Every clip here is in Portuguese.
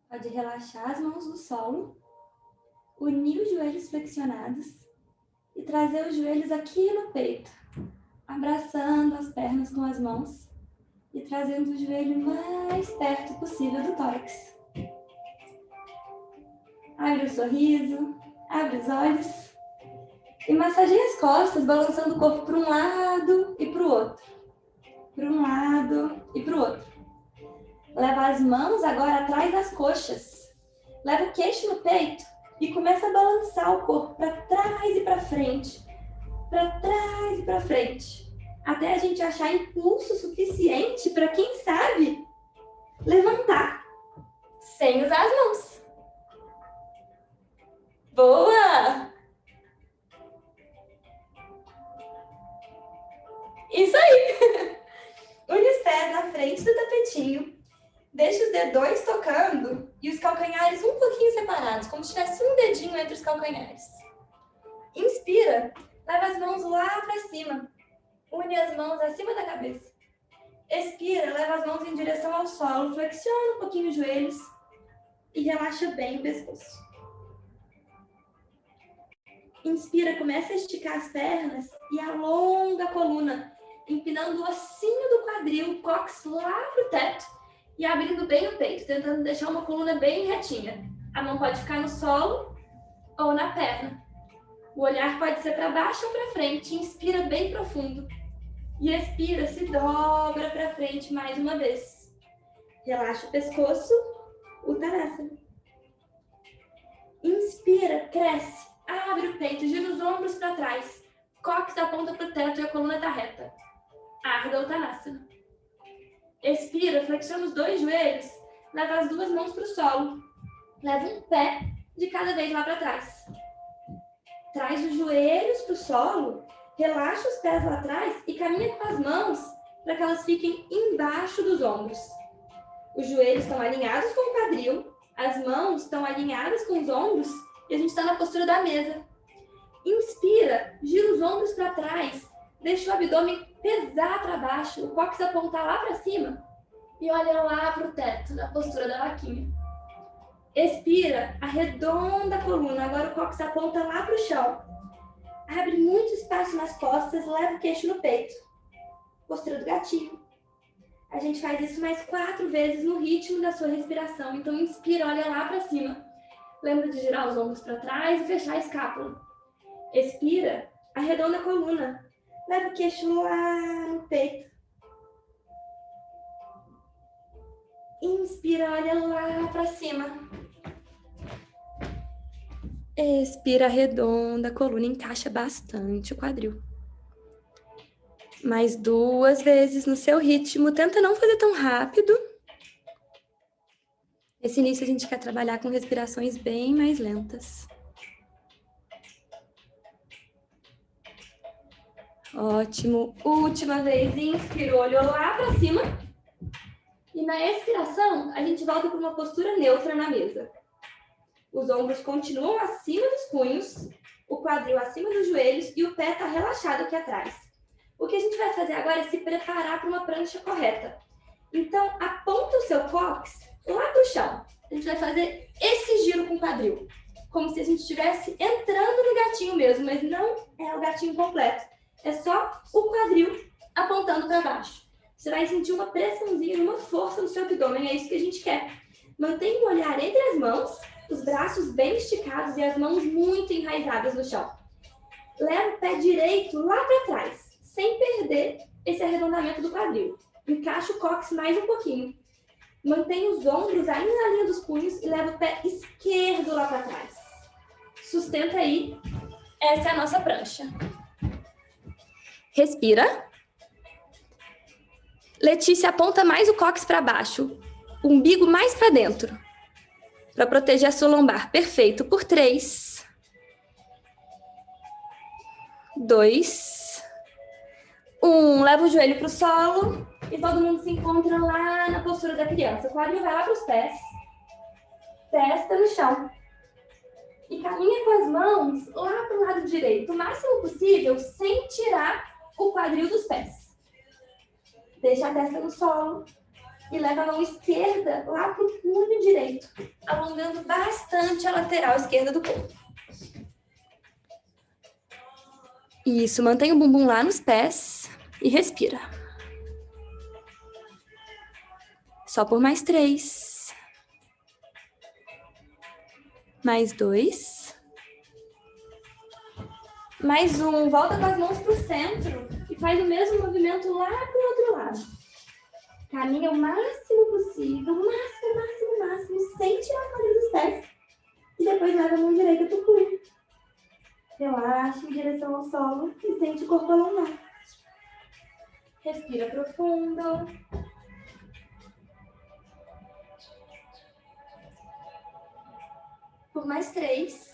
Pode relaxar as mãos no solo, unir os joelhos flexionados e trazer os joelhos aqui no peito, abraçando as pernas com as mãos e trazendo o joelho mais perto possível do tórax. Abre o sorriso, abre os olhos e massageia as costas, balançando o corpo para um lado e para o outro. Para um lado e para o outro. Leva as mãos agora atrás das coxas. Leva o queixo no peito e começa a balançar o corpo para trás e para frente. Para trás e para frente. Até a gente achar impulso suficiente para, quem sabe, levantar. Sem usar as mãos. Boa! Isso aí! Une os pés na frente do tapetinho. Deixa os dedões tocando e os calcanhares um pouquinho separados, como se tivesse um dedinho entre os calcanhares. Inspira, leva as mãos lá para cima. Une as mãos acima da cabeça. Expira, leva as mãos em direção ao solo, flexiona um pouquinho os joelhos e relaxa bem o pescoço. Inspira, começa a esticar as pernas e alonga a coluna, empinando o ossinho do quadril, o cóccix lá para o teto e abrindo bem o peito, tentando deixar uma coluna bem retinha. A mão pode ficar no solo ou na perna. O olhar pode ser para baixo ou para frente. Inspira bem profundo. E expira, se dobra para frente mais uma vez. Relaxa o pescoço, Uttanasana. Inspira, cresce, abre o peito, gira os ombros para trás. Cóccix aponta para o teto e a coluna está reta. Ardha Uttanasana. Expira, flexiona os dois joelhos, leva as duas mãos para o solo. Leva um pé de cada vez lá para trás. Traz os joelhos para o solo, relaxa os pés lá atrás e caminha com as mãos para que elas fiquem embaixo dos ombros. Os joelhos estão alinhados com o quadril, as mãos estão alinhadas com os ombros e a gente está na postura da mesa. Inspira, gira os ombros para trás, deixa o abdômen pesar para baixo, o cóccix apontar lá para cima e olha lá para o teto, na postura da vaquinha. Expira, arredonda a coluna, agora o cóccix aponta lá para o chão. Abre muito espaço nas costas, leva o queixo no peito. Postura do gatinho. A gente faz isso mais 4 vezes no ritmo da sua respiração. Então inspira, olha lá para cima. Lembra de girar os ombros para trás e fechar a escápula. Expira, arredonda a coluna. Leva o queixo lá no peito. Inspira, olha lá para cima. Expira, arredonda a coluna, encaixa bastante o quadril. Mais 2 vezes no seu ritmo. Tenta não fazer tão rápido. Nesse início a gente quer trabalhar com respirações bem mais lentas. Ótimo. Última vez, inspirou, olhou lá para cima. E na expiração, a gente volta para uma postura neutra na mesa. Os ombros continuam acima dos punhos, o quadril acima dos joelhos e o pé está relaxado aqui atrás. O que a gente vai fazer agora é se preparar para uma prancha correta. Então, aponta o seu cóccix lá para o chão. A gente vai fazer esse giro com o quadril, como se a gente estivesse entrando no gatinho mesmo, mas não é o gatinho completo. É só o quadril apontando para baixo. Você vai sentir uma pressãozinha, uma força no seu abdômen, é isso que a gente quer. Mantenha o olhar entre as mãos, os braços bem esticados e as mãos muito enraizadas no chão. Leva o pé direito lá para trás, sem perder esse arredondamento do quadril. Encaixa o cóccix mais um pouquinho. Mantenha os ombros ainda na linha dos punhos e leva o pé esquerdo lá para trás. Sustenta aí. Essa é a nossa prancha. Respira. Letícia, aponta mais o cóccix para baixo. O umbigo mais para dentro. Para proteger a sua lombar. Perfeito. Por 3. 2. 1. Leva o joelho para o solo. E todo mundo se encontra lá na postura da criança. O quadril vai lá para os pés. Testa no chão. E caminha com as mãos lá para o lado direito. O máximo possível, sem tirar o quadril dos pés. Deixa a testa no solo. E leva a mão esquerda lá pro punho direito, alongando bastante a lateral esquerda do corpo. Isso, mantém o bumbum lá nos pés e respira. Só por mais 3. Mais 2. Mais 1. Volta com as mãos pro centro e faz o mesmo movimento lá pro outro lado. Caminha o máximo possível, máximo, máximo, máximo, sem tirar a corda dos pés. E depois leva a mão direita pro punho. Relaxa em direção ao solo e sente o corpo alongar. Respira profundo. Por mais 3.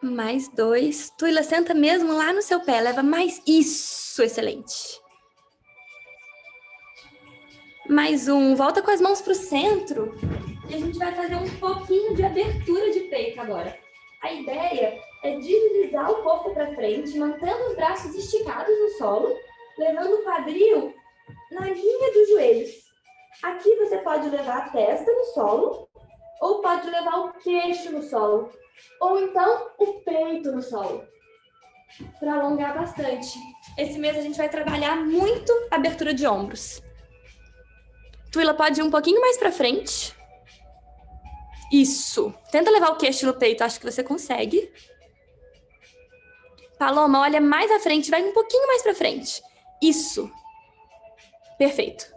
Mais 2. Tuila, senta mesmo lá no seu pé. Leva mais. Isso, excelente. Mais 1. Volta com as mãos para o centro. E a gente vai fazer um pouquinho de abertura de peito agora. A ideia é deslizar o corpo para frente, mantendo os braços esticados no solo, levando o quadril na linha dos joelhos. Aqui você pode levar a testa no solo, ou pode levar o queixo no solo, ou então o peito no solo, para alongar bastante. Esse mês a gente vai trabalhar muito a abertura de ombros. Tuila pode ir um pouquinho mais para frente. Isso. Tenta levar o queixo no peito, acho que você consegue. Paloma, olha mais à frente, vai um pouquinho mais para frente. Isso. Perfeito.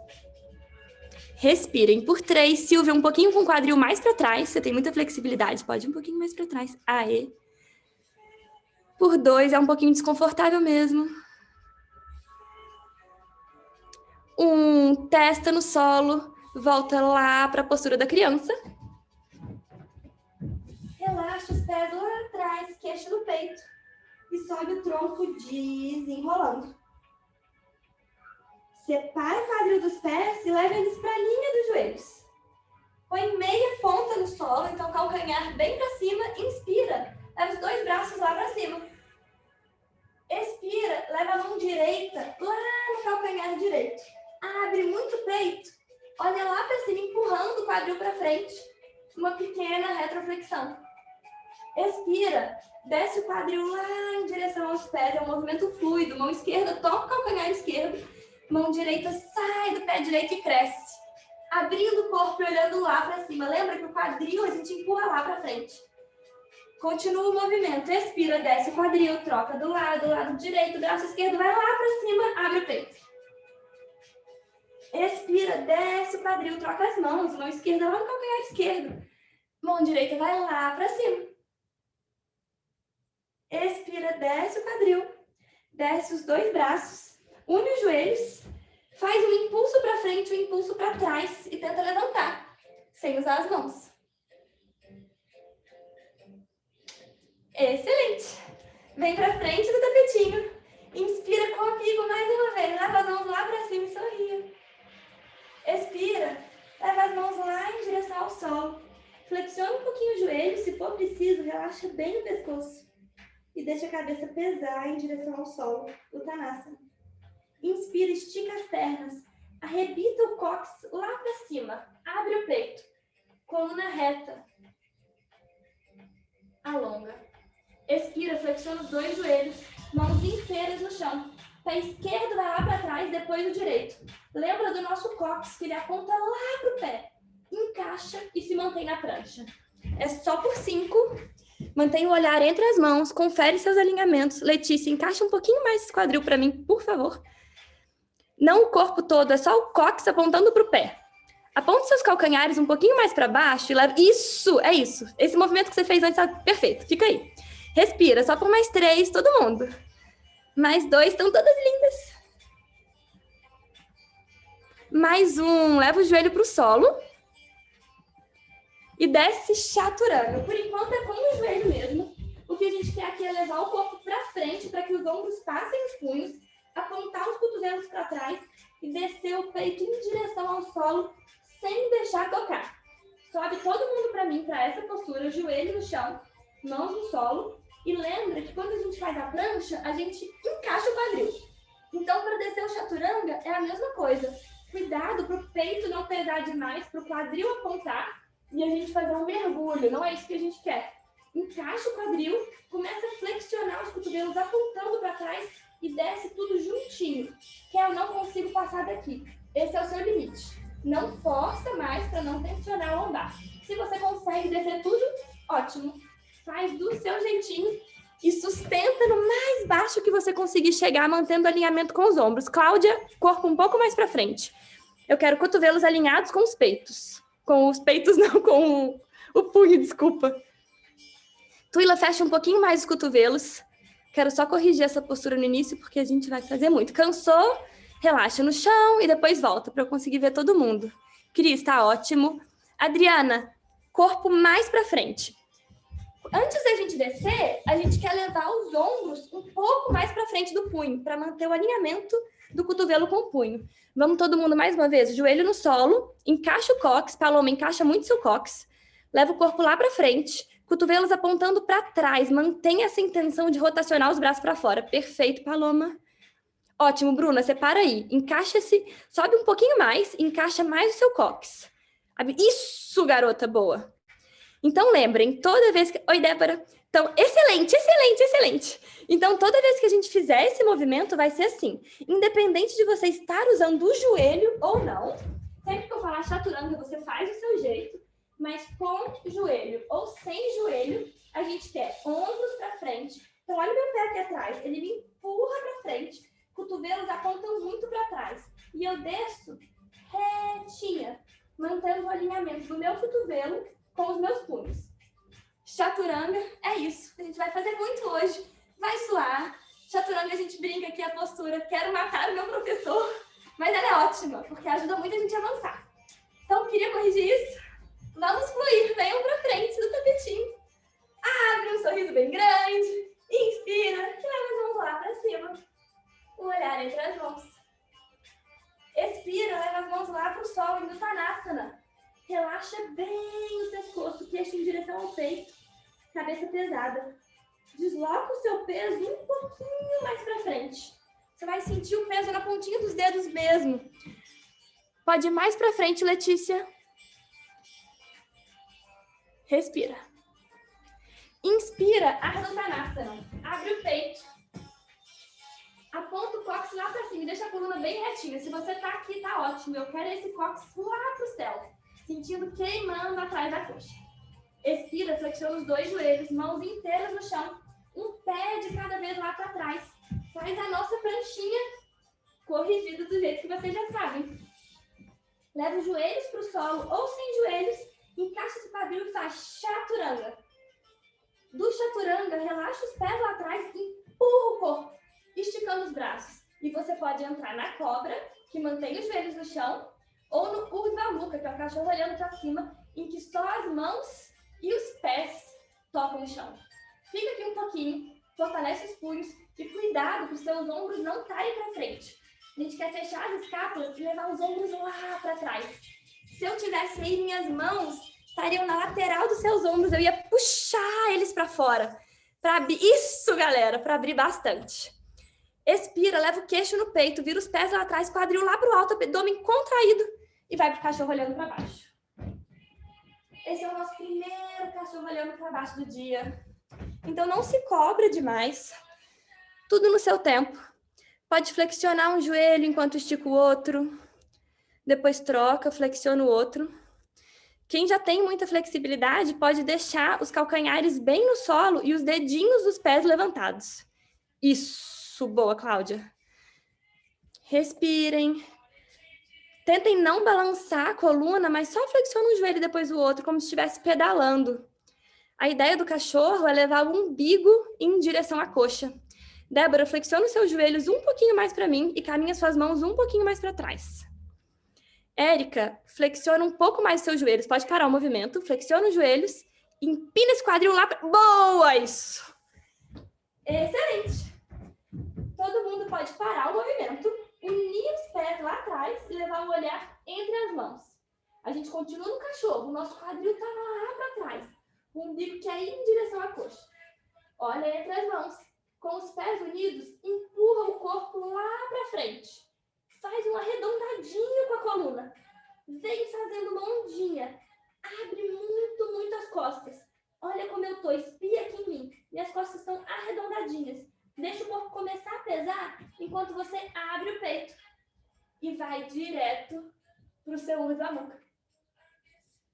Respirem por 3. Silvia, um pouquinho com o quadril mais para trás. Você tem muita flexibilidade, pode ir um pouquinho mais para trás. Aê. Por 2, é um pouquinho desconfortável mesmo. 1, testa no solo. Volta lá para a postura da criança. Relaxa os pés lá atrás, queixo no peito. E sobe o tronco desenrolando. Separa o quadril dos pés e leva eles para a linha dos joelhos. Põe meia ponta no solo, então calcanhar bem para cima. Inspira, leva os 2 braços lá para cima. Expira, leva a mão direita lá no calcanhar direito. Abre muito o peito. Olha lá para cima, empurrando o quadril para frente. Uma pequena retroflexão. Expira, desce o quadril lá em direção aos pés. É um movimento fluido. Mão esquerda toca o calcanhar esquerdo. Mão direita sai do pé direito e cresce. Abrindo o corpo e olhando lá para cima. Lembra que o quadril a gente empurra lá para frente. Continua o movimento. Expira, desce o quadril, troca do lado direito, braço esquerdo vai lá para cima, abre o peito. Expira, desce o quadril, troca as mãos. Mão esquerda lá no calcanhar esquerdo. Mão direita vai lá para cima. Expira, desce o quadril. Desce os 2 braços. Une os joelhos. Faz um impulso para frente, um impulso para trás. E tenta levantar, sem usar as mãos. Excelente. Vem para frente do tapetinho. Inspira comigo mais uma vez. Leva as mãos lá para cima e sorria. Expira. Leva as mãos lá em direção ao solo. Flexiona um pouquinho o joelho. Se for preciso, relaxa bem o pescoço. E deixa a cabeça pesar em direção ao solo. Uttanasana. Inspira, estica as pernas. Arrebita o cóccix lá para cima. Abre o peito. Coluna reta. Alonga. Expira, flexiona os 2 joelhos. Mãos inteiras no chão. Pé esquerdo vai lá para trás, depois o direito. Lembra do nosso cóccix, que ele aponta lá para o pé. Encaixa e se mantém na prancha. É só por 5. Mantenha o olhar entre as mãos. Confere seus alinhamentos. Letícia, encaixa um pouquinho mais esse quadril para mim, por favor. Não o corpo todo, é só o cóccix apontando para o pé. Aponte seus calcanhares um pouquinho mais para baixo e leva... Isso, é isso. Esse movimento que você fez antes tá perfeito. Fica aí. Respira, só por mais 3, todo mundo. Mais 2, estão todas lindas. Mais 1, leva o joelho para o solo. E desce chaturanga. Por enquanto é com o joelho mesmo. O que a gente quer aqui é levar o corpo para frente, para que os ombros passem os punhos, apontar os cotovelos para trás e descer o peito em direção ao solo, sem deixar tocar. Sobe todo mundo para mim, para essa postura, joelho no chão, mãos no solo. E lembra que quando a gente faz a prancha, a gente encaixa o quadril. Então, para descer o chaturanga, é a mesma coisa. Cuidado para o peito não pesar demais, para o quadril apontar e a gente fazer um mergulho. Não é isso que a gente quer. Encaixa o quadril, começa a flexionar os cotovelos apontando para trás e desce tudo juntinho. Que eu não consigo passar daqui. Esse é o seu limite. Não força mais para não tensionar a lombar. Se você consegue descer tudo, ótimo. Faz do seu jeitinho e sustenta no mais baixo que você conseguir chegar, mantendo o alinhamento com os ombros. Cláudia, corpo um pouco mais para frente. Eu quero cotovelos alinhados com os peitos. Com os peitos, não, com o punho, desculpa. Tuila, fecha um pouquinho mais os cotovelos. Quero só corrigir essa postura no início, porque a gente vai fazer muito. Cansou? Relaxa no chão e depois volta, para eu conseguir ver todo mundo. Cris, tá ótimo. Adriana, corpo mais para frente. Antes da gente descer, a gente quer levar os ombros um pouco mais para frente do punho, para manter o alinhamento do cotovelo com o punho. Vamos todo mundo mais uma vez, joelho no solo, encaixa o cóccix, Paloma, encaixa muito seu cóccix, leva o corpo lá para frente, cotovelos apontando para trás, mantenha essa intenção de rotacionar os braços para fora. Perfeito, Paloma. Ótimo, Bruna, separa aí, encaixa-se, sobe um pouquinho mais, encaixa mais o seu cóccix. Isso, garota boa. Então, lembrem, toda vez que... Oi, Débora. Então, excelente, excelente, excelente. Então, toda vez que a gente fizer esse movimento, vai ser assim. Independente de você estar usando o joelho ou não, sempre que eu falar chaturanga, você faz o seu jeito, mas com joelho ou sem joelho, a gente quer ombros para frente. Então, olha o meu pé aqui atrás. Ele me empurra para frente. Cotovelos apontam muito para trás. E eu desço retinha, mantendo o alinhamento do meu cotovelo com os meus punhos. Chaturanga é isso. A gente vai fazer muito hoje. Vai suar. Chaturanga, a gente brinca aqui a postura. Quero matar o meu professor. Mas ela é ótima, porque ajuda muito a gente a avançar. Então, queria corrigir isso. Vamos fluir. Venham pra frente do tapetinho. Abre um sorriso bem grande. Inspira. E leva as mãos lá pra cima. O olhar entre as mãos. Expira. Leva as mãos lá pro sol, indo Uttanasana. Relaxa bem o pescoço, queixo em direção ao peito, cabeça pesada. Desloca o seu peso um pouquinho mais para frente. Você vai sentir o peso na pontinha dos dedos mesmo. Pode ir mais para frente, Letícia. Respira. Inspira, Ardha Uttanasana. Abre o peito. Aponta o cóccix lá para cima e deixa a coluna bem retinha. Se você tá aqui, tá ótimo. Eu quero esse cóccix lá pro céu, sentindo queimando atrás da coxa. Expira, flexiona os dois joelhos, mãos inteiras no chão, um pé de cada vez lá para trás. Faz a nossa pranchinha corrigida do jeito que vocês já sabem. Leva os joelhos para o solo ou sem joelhos, encaixa esse quadril e faz chaturanga. Do chaturanga, relaxa os pés lá atrás e empurra o corpo, esticando os braços. E você pode entrar na cobra, que mantém os joelhos no chão, ou no Urdhva Mukha, que é o cachorro olhando para cima, em que só as mãos e os pés tocam o chão. Fica aqui um pouquinho, fortalece os punhos e cuidado para os seus ombros não estarem para frente. A gente quer fechar as escápulas e levar os ombros lá para trás. Se eu tivesse aí, minhas mãos estariam na lateral dos seus ombros, eu ia puxar eles para fora. Isso, galera, para abrir bastante. Expira, leva o queixo no peito, vira os pés lá atrás, quadril lá para o alto, abdômen contraído e vai para o cachorro olhando para baixo. Esse é o nosso primeiro cachorro olhando para baixo do dia. Então não se cobra demais. Tudo no seu tempo. Pode flexionar um joelho enquanto estica o outro. Depois troca, flexiona o outro. Quem já tem muita flexibilidade pode deixar os calcanhares bem no solo e os dedinhos dos pés levantados. Isso, boa, Cláudia. Respirem. Tentem não balançar a coluna, mas só flexiona um joelho e depois o outro, como se estivesse pedalando. A ideia do cachorro é levar o umbigo em direção à coxa. Débora, flexiona os seus joelhos um pouquinho mais para mim e caminha suas mãos um pouquinho mais para trás. Érica, flexiona um pouco mais seus joelhos. Pode parar o movimento. Flexiona os joelhos. Empina esse quadril lá. Boa, isso! Excelente! Todo mundo pode parar o movimento, unir os pés lá atrás e levar o olhar entre as mãos. A gente continua no cachorro. O nosso quadril está lá para trás. O umbigo quer ir em direção à coxa. Olha entre as mãos. Com os pés unidos, empurra o corpo lá para frente. Faz um arredondadinho com a coluna. Vem fazendo uma ondinha. Abre muito, muito as costas. Olha como eu tô, espia aqui em mim. Minhas costas estão arredondadinhas. Deixa o corpo começar a pesar enquanto você abre o peito. E vai direto pro seu urso da nuca.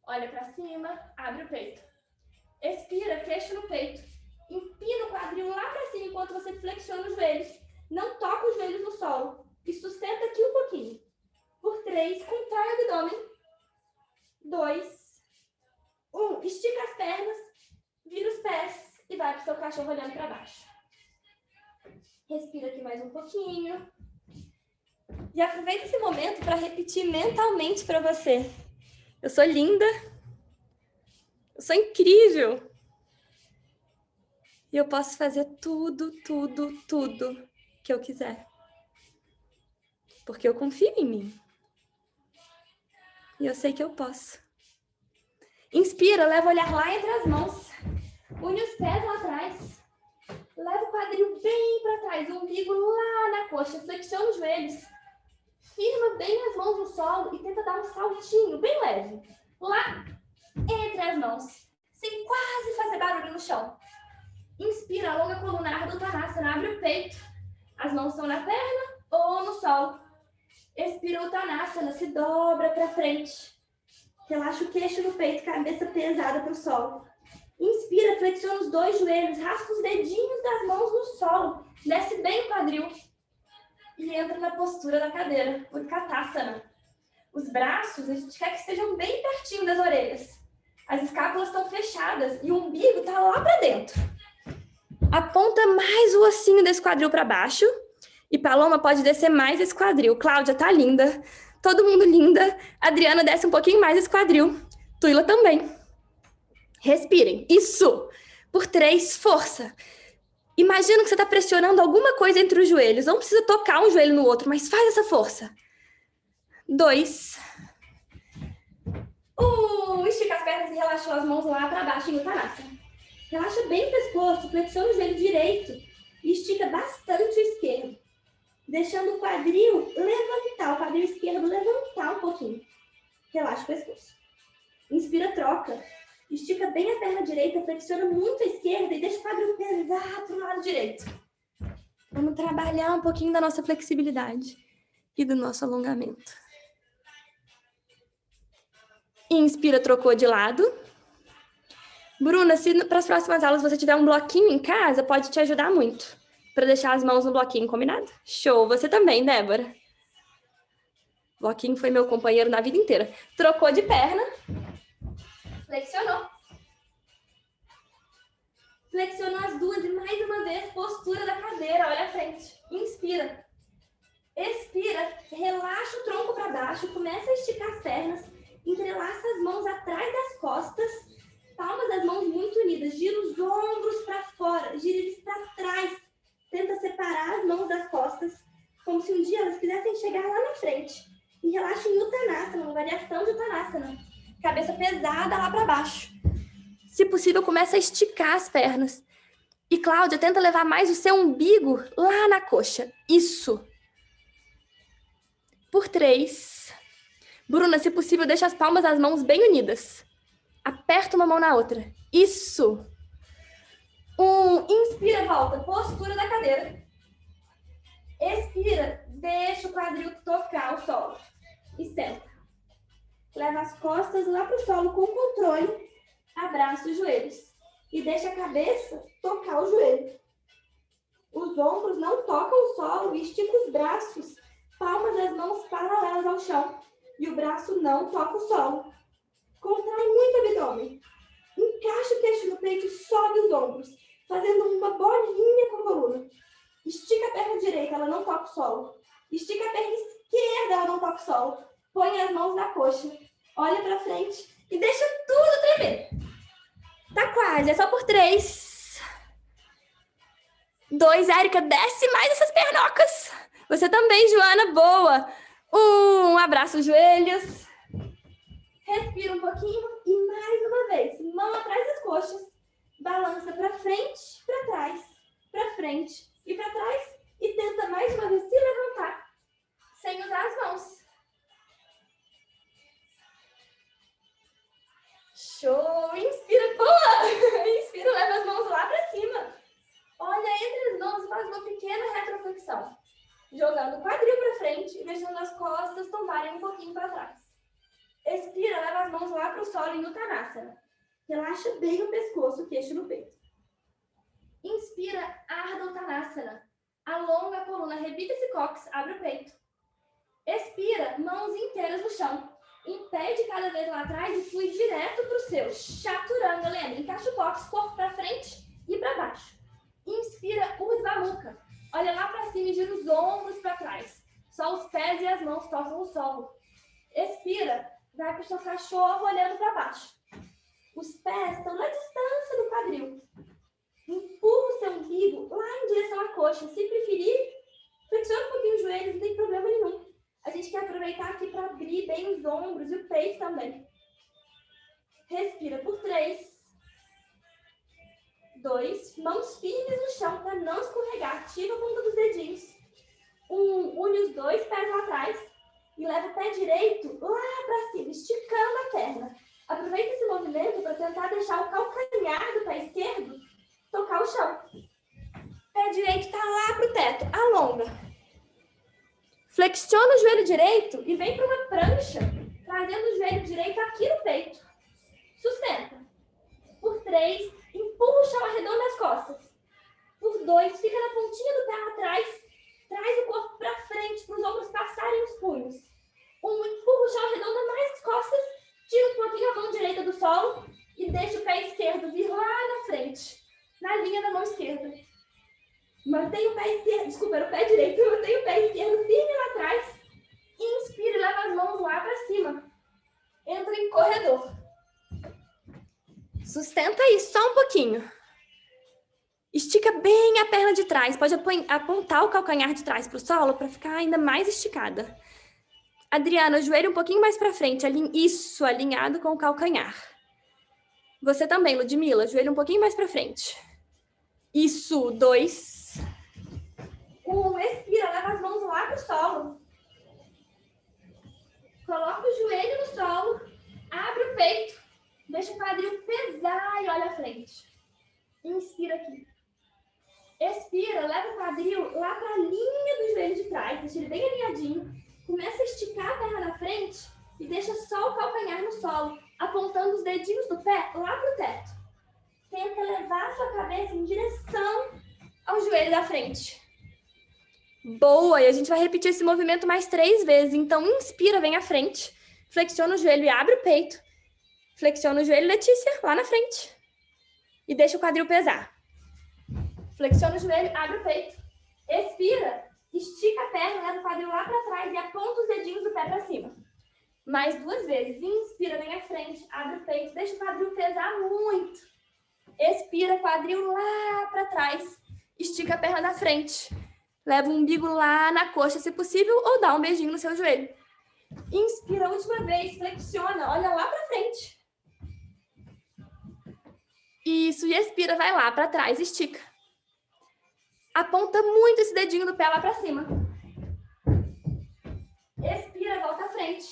Olha para cima, abre o peito. Expira, queixo no peito. Empina o quadril lá para cima enquanto você flexiona os joelhos. Não toca os joelhos no solo. E sustenta aqui um pouquinho. Por 3, contrai o abdômen. 2, 1. Estica as pernas, vira os pés e vai para o seu cachorro olhando para baixo. Respira aqui mais um pouquinho. E aproveita esse momento para repetir mentalmente para você. Eu sou linda. Eu sou incrível. E eu posso fazer tudo, tudo, tudo que eu quiser. Porque eu confio em mim. E eu sei que eu posso. Inspira, leva o olhar lá entre as mãos. Une os pés lá atrás. Leva o quadril bem para trás, o umbigo lá na coxa. Flexiona os joelhos. Firma bem as mãos no solo e tenta dar um saltinho bem leve. Lá entre as mãos, sem quase fazer barulho no chão. Inspira, alonga a coluna, Ardha Uttanasana, abre o peito. As mãos estão na perna ou no solo. Expira, Uttanasana, se dobra para frente. Relaxa o queixo no peito, cabeça pesada para o solo. Inspira, flexiona os 2 joelhos, raspa os dedinhos das mãos no solo. Desce bem o quadril. E entra na postura da cadeira, Utkatasana. Os braços, a gente quer que estejam bem pertinho das orelhas. As escápulas estão fechadas e o umbigo está lá para dentro. Aponta mais o ossinho desse quadril para baixo. E Paloma pode descer mais esse quadril. Cláudia tá linda. Todo mundo linda. Adriana desce um pouquinho mais esse quadril. Tuila também. Respirem. Isso. Por 3, força. Imagina que você está pressionando alguma coisa entre os joelhos. Não precisa tocar um joelho no outro, mas faz essa força. 2. Estica as pernas e relaxou as mãos lá para baixo em Uttanasana. Relaxa bem o pescoço, flexiona o joelho direito e estica bastante o esquerdo. Deixando o quadril levantar, o quadril esquerdo levantar um pouquinho. Relaxa o pescoço. Inspira, troca. Estica bem a perna direita, flexiona muito a esquerda e deixa o quadril pesar para o lado direito. Vamos trabalhar um pouquinho da nossa flexibilidade e do nosso alongamento. Inspira, trocou de lado. Bruna, se para as próximas aulas você tiver um bloquinho em casa, pode te ajudar muito. Para deixar as mãos no bloquinho, combinado? Show! Você também, Débora. Bloquinho foi meu companheiro na vida inteira. Trocou de perna. Flexionou. Flexionou as duas e mais uma vez, postura da cadeira, olha à frente. Inspira. Expira, relaxa o tronco para baixo, começa a esticar as pernas, entrelaça as mãos atrás das costas, palmas das mãos muito unidas, gira os ombros para fora, gira eles para trás, tenta separar as mãos das costas, como se um dia elas quisessem chegar lá na frente. E relaxa em Uttanasana, uma variação de Uttanasana. Cabeça pesada lá para baixo. Se possível, começa a esticar as pernas. E Cláudia, tenta levar mais o seu umbigo lá na coxa. Isso. Por 3. Bruna, se possível, deixa as palmas das mãos bem unidas. Aperta uma mão na outra. Isso. 1. Inspira, volta. Postura da cadeira. Expira. Deixa o quadril tocar o solo. E senta. Leva as costas lá para o solo com controle. Abraça os joelhos. E deixa a cabeça tocar o joelho. Os ombros não tocam o solo. E estica os braços. Palmas das mãos paralelas ao chão. E o braço não toca o solo. Contrai muito o abdômen. Encaixa o queixo no peito e sobe os ombros. Fazendo uma bolinha com a coluna. Estica a perna direita, ela não toca o solo. Estica a perna esquerda, ela não toca o solo. Põe as mãos na coxa. Olha pra frente e deixa tudo tremer. Tá quase, é só por 3. 2, Érica, desce mais essas pernocas. Você também, Joana, boa. 1, abraça os joelhos. Respira um pouquinho e mais uma vez, mão atrás das coxas. balança para frente, para trás, para frente e para trás e tenta mais uma vez se levantar sem usar as mãos. Show! Inspira, pula! Inspira, leva as mãos lá para cima. Olha entre as mãos e faz uma pequena retroflexão, jogando o quadril para frente e deixando as costas tombarem um pouquinho para trás. Expira, leva as mãos lá para o solo em Uttanasana. Relaxa bem o pescoço, o queixo no peito. Inspira, Ardha Uttanasana. Alonga a coluna, repita esse cóccix, abre o peito. Expira, mãos inteiras no chão. Impede cada vez lá atrás e flui direto para o seu Chaturanga. Lembra, encaixa o cóccix, corpo para frente e para baixo. Inspira, Urdhva Mukha. Olha lá para cima e gira os ombros para trás. Só os pés e as mãos tocam o solo. Expira, vai para o seu cachorro olhando para baixo. Os pés estão na distância do quadril. Empurra o seu umbigo lá em direção à coxa. Se preferir, flexiona um pouquinho os joelhos, não tem problema nenhum. A gente quer aproveitar aqui para abrir bem os ombros e o peito também. Respira por 3, 2, mãos firmes no chão para não escorregar. Ativa a ponta dos dedinhos. Une os 2 pés lá atrás e leva o pé direito lá para cima, esticando a perna. Aproveita esse movimento para tentar deixar o calcanhar do pé esquerdo tocar o chão. Pé direito está lá para o teto. Alonga. Flexiona o joelho direito e vem para uma prancha, trazendo o joelho direito aqui no peito. Sustenta. Por 3, empurra o chão arredonda as costas. Por 2, fica na pontinha do pé lá atrás. Traz o corpo para frente, para os ombros passarem os punhos. Empurra o chão arredonda mais as costas. Tira um pouquinho a mão direita do solo e deixa o pé esquerdo vir lá na frente, na linha da mão esquerda. Mantém o pé esquerdo, desculpa, era o pé direito, mantém o pé esquerdo firme lá atrás. Inspira e leva as mãos lá para cima. Entra em corredor. Sustenta aí, só um pouquinho. Estica bem a perna de trás. Pode apontar o calcanhar de trás para o solo para ficar ainda mais esticada. Adriana, joelho um pouquinho mais para frente. Isso, alinhado com o calcanhar. Você também, Ludmila, joelho um pouquinho mais para frente. Isso, 2. 1, expira, leva as mãos lá para o solo. Coloca o joelho no solo, abre o peito, deixa o quadril pesar e olha à frente. Inspira aqui. Expira, leva o quadril lá para a linha do joelho de trás, deixa ele bem alinhadinho. Começa a esticar a perna na frente e deixa só o calcanhar no solo, apontando os dedinhos do pé lá para o teto. Tenta levar a sua cabeça em direção ao joelho da frente. Boa! E a gente vai repetir esse movimento mais 3 vezes. Então, inspira, vem à frente. Flexiona o joelho e abre o peito. Flexiona o joelho, Letícia, lá na frente. E deixa o quadril pesar. Flexiona o joelho, abre o peito. Expira, estica a perna, leva o quadril lá para trás e aponta os dedinhos do pé para cima. Mais 2 vezes. Inspira, vem à frente, abre o peito, deixa o quadril pesar muito. Expira, quadril lá para trás. Estica a perna da frente. Leva o umbigo lá na coxa, se possível, ou dá um beijinho no seu joelho. Inspira a última vez, flexiona, olha lá para frente. Isso, e expira, vai lá para trás, estica. Aponta muito esse dedinho do pé lá para cima. Expira, volta à frente.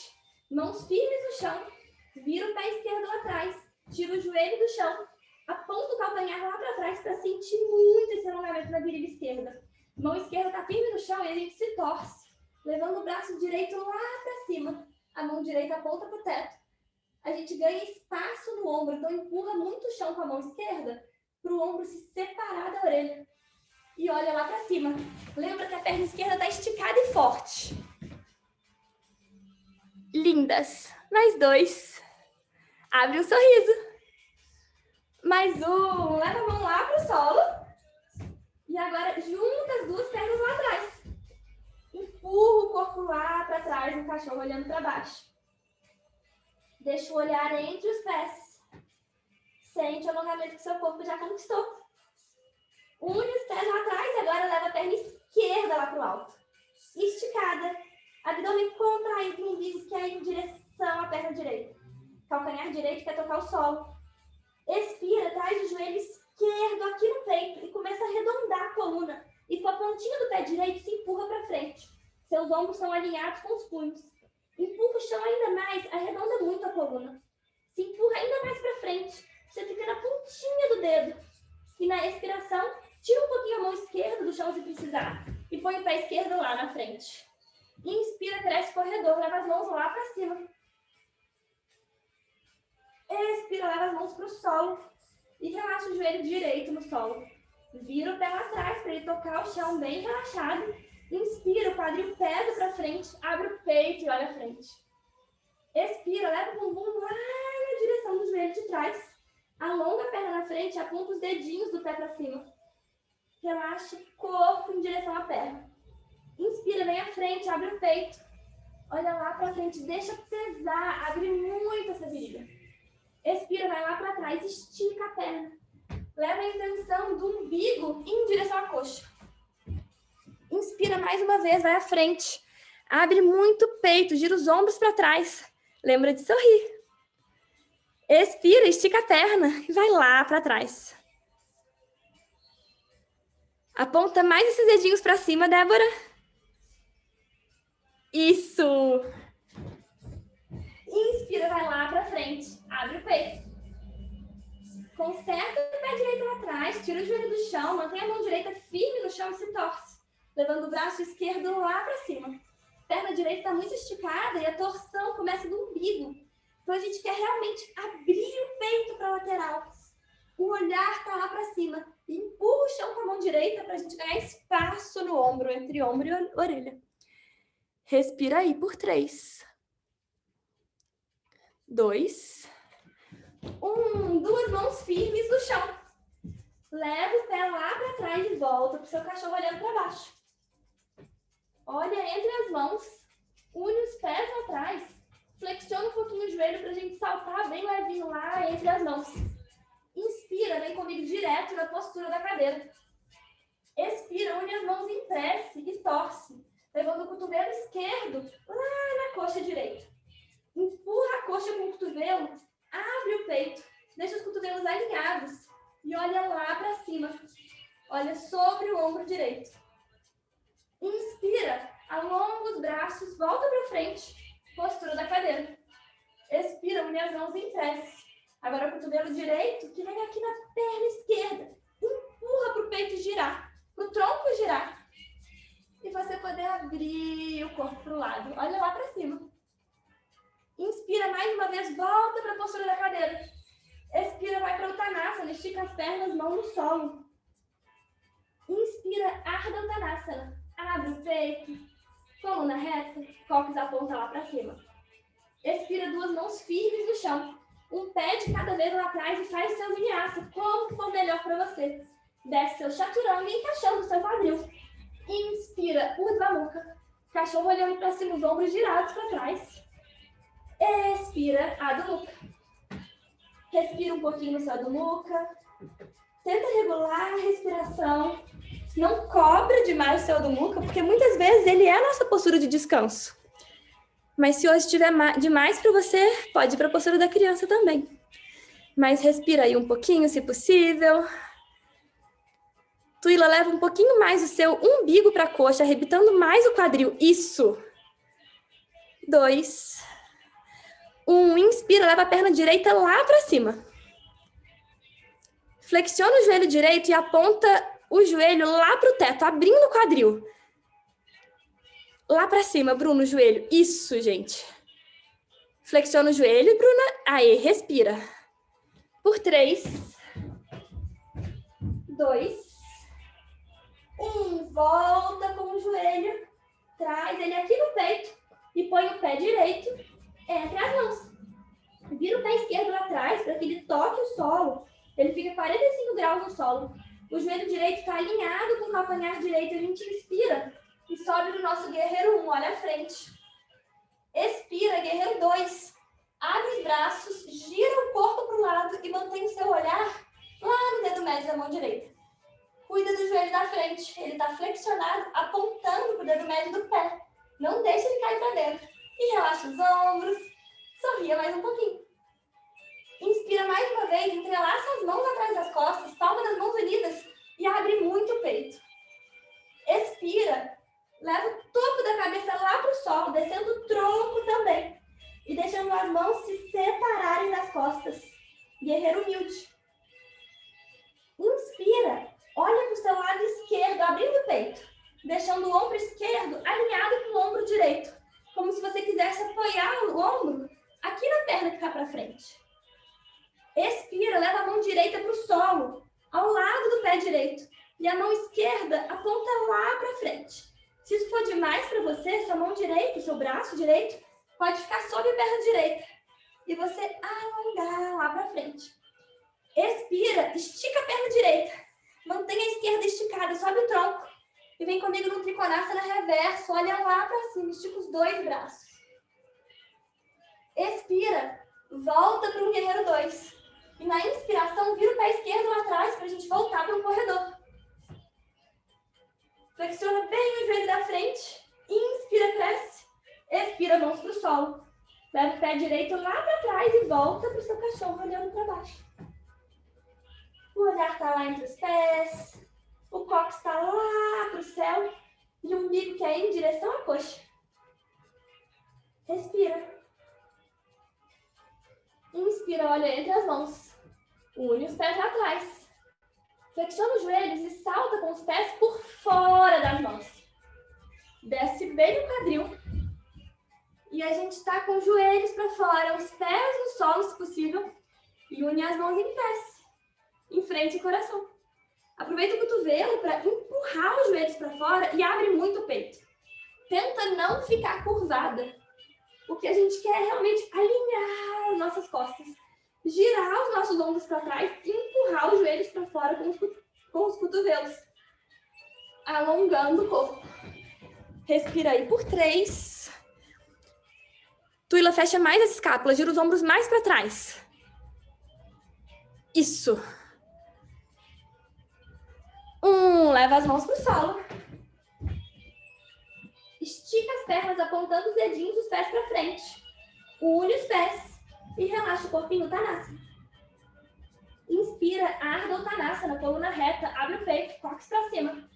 Mãos firmes no chão. Vira o pé esquerdo lá atrás. Tira o joelho do chão. Aponta o calcanhar lá para trás para sentir muito esse alongamento na virilha esquerda. Mão esquerda está firme no chão e a gente se torce, levando o braço direito lá para cima. A mão direita aponta para o teto. A gente ganha espaço no ombro, então empurra muito o chão com a mão esquerda para o ombro se separar da orelha. E olha lá para cima. Lembra que a perna esquerda está esticada e forte. Lindas. Mais 2. Abre um sorriso. Mais 1. Leva a mão lá para o solo. E agora, junta as 2 pernas lá atrás. Empurra o corpo lá para trás, o cachorro olhando para baixo. Deixa o olhar entre os pés. Sente o alongamento que seu corpo já conquistou. Une os pés lá atrás e agora leva a perna esquerda lá para o alto. Esticada. Abdômen contraído no umbigo, que é em direção à perna direita. Calcanhar direito quer tocar o solo. Expira, traz os joelhos esquerdo aqui no peito e começa a arredondar a coluna. E com a pontinha do pé direito se empurra para frente. Seus ombros são alinhados com os punhos. Empurra o chão ainda mais, arredonda muito a coluna. Se empurra ainda mais para frente. Você fica na pontinha do dedo. E na expiração, tira um pouquinho a mão esquerda do chão se precisar. E põe o pé esquerdo lá na frente. Inspira, cresce corredor, leva as mãos lá para cima. Expira, leva as mãos para o solo. E relaxa o joelho direito no solo. Vira o pé lá atrás para ele tocar o chão bem relaxado. Inspira, o quadril pesa para frente, abre o peito e olha à frente. Expira, leva o bumbum lá na direção do joelho de trás. Alonga a perna na frente e aponta os dedinhos do pé para cima. Relaxa o corpo em direção à perna. Inspira, vem à frente, abre o peito. Olha lá para frente, deixa pesar, abre muito essa virilha. Expira, vai lá para trás, estica a perna. Leva a intenção do umbigo em direção à coxa. Inspira mais uma vez, vai à frente. Abre muito o peito, gira os ombros para trás. Lembra de sorrir. Expira, estica a perna e vai lá para trás. Aponta mais esses dedinhos para cima, Débora. Isso. Inspira, vai lá para frente. Abre o peito. Conserta o pé direito lá atrás, tira o joelho do chão, mantém a mão direita firme no chão e se torce. Levando o braço esquerdo lá para cima. Perna direita está muito esticada e a torção começa no umbigo. Então a gente quer realmente abrir o peito para a lateral. O olhar está lá para cima. E empurra o chão com a mão direita para a gente ganhar espaço no ombro, entre ombro e orelha. Respira aí por 3. 2. 1. Duas mãos firmes no chão. Leva o pé lá para trás e volta para o seu cachorro olhando para baixo. Olha entre as mãos. Une os pés lá atrás. Flexiona um pouquinho o joelho para a gente saltar bem levinho lá entre as mãos. Inspira, vem comigo direto na postura da cadeira. Expira, une as mãos em prece e torce. Levando o cotovelo esquerdo lá na coxa direita. Empurra a coxa com o cotovelo, abre o peito, deixa os cotovelos alinhados e olha lá para cima. Olha sobre o ombro direito. Inspira, alonga os braços, volta para frente, postura da cadeira. Expira, une as mãos em prece. Agora o cotovelo direito que vem aqui na perna esquerda. Empurra para o peito girar, para o tronco girar. E você poder abrir o corpo para o lado. Olha lá para cima. Inspira mais uma vez, volta para a postura da cadeira. Expira, vai para o Uttanasana, estica as pernas, mão no solo. Inspira, Ardha Uttanasana. Abre o peito, coluna reta, cóccix aponta lá para cima. Expira, duas mãos firmes no chão. Um pé de cada vez lá atrás e faz seu vinyasa, como for melhor para você. Desce seu chaturanga encaixando o seu quadril. Inspira, Urdhva Mukha. Cachorro olhando para cima, os ombros girados para trás. Expira, Adho Mukha. Respira um pouquinho no seu Adho Mukha. Tenta regular a respiração. Não cobra demais o seu Adho Mukha, porque muitas vezes ele é a nossa postura de descanso. Mas se hoje estiver demais para você, pode ir para a postura da criança também. Mas respira aí um pouquinho, se possível. Tuila, leva um pouquinho mais o seu umbigo para a coxa, arrebitando mais o quadril. Isso. 2. 1. Inspira, leva a perna direita lá para cima. Flexiona o joelho direito e aponta o joelho lá para o teto, abrindo o quadril. Lá para cima, Bruno, o joelho. Isso, gente. Flexiona o joelho, Bruna. Aí, respira. Por 3. 2. 1. Volta com o joelho. Traz ele aqui no peito. E põe o pé direito entre as mãos. Vira o pé esquerdo lá atrás para que ele toque o solo. Ele fica 45 graus no solo. O joelho direito está alinhado com o calcanhar direito. A gente inspira e sobe no nosso guerreiro 1. Olha a frente. Expira, guerreiro 2. Abre os braços, gira o corpo para o lado e mantém o seu olhar lá no dedo médio da mão direita. Cuida do joelho da frente. Ele está flexionado, apontando para o dedo médio do pé. Não deixa ele cair para dentro. E relaxa os ombros. Sorria mais um pouquinho. Inspira mais uma vez, entrelaça as mãos atrás das costas, palmas das mãos unidas e abre muito o peito. Expira, leva o topo da cabeça lá para o solo, descendo o tronco também. E deixando as mãos se separarem das costas. Guerreiro humilde. Inspira, olha para o seu lado esquerdo, abrindo o peito. Deixando o ombro esquerdo alinhado com o ombro direito. Como se você quisesse apoiar o ombro aqui na perna que está para frente. Expira, leva a mão direita para o solo, ao lado do pé direito. E a mão esquerda aponta lá para frente. Se isso for demais para você, sua mão direita, seu braço direito, pode ficar sob a perna direita. E você alongar lá para frente. Expira, estica a perna direita. Mantenha a esquerda esticada, sobe o tronco. E vem comigo no Trikonasana reverso, olha lá para cima, estica os dois braços. Expira, volta para um guerreiro 2. E na inspiração, vira o pé esquerdo lá atrás para a gente voltar para um corredor. Flexiona bem o joelho da frente. Inspira, cresce. Expira, mãos para o solo. Leva o pé direito lá para trás e volta para o seu cachorro, olhando para baixo. O olhar está lá entre os pés. O cox está lá para o céu. E o umbigo que é em direção à coxa. Respira. Inspira, olha entre as mãos. Une os pés lá atrás. Flexiona os joelhos e salta com os pés por fora das mãos. Desce bem no quadril. E a gente está com os joelhos para fora, os pés no solo, se possível. E une as mãos em pés. Em frente ao coração. Aproveita o cotovelo para empurrar os joelhos para fora e abre muito o peito. Tenta não ficar curvada. O que a gente quer é realmente alinhar as nossas costas. Girar os nossos ombros para trás e empurrar os joelhos para fora com os cotovelos. Alongando o corpo. Respira aí por 3. Tuila, fecha mais as escápulas, gira os ombros mais para trás. Isso. 1, leva as mãos para o solo. Estica as pernas apontando os dedinhos dos pés para frente. Une os pés e relaxa o corpinho, Uttanasana. Inspira, Ardha Uttanasana, coluna reta, abre o peito, cox para cima.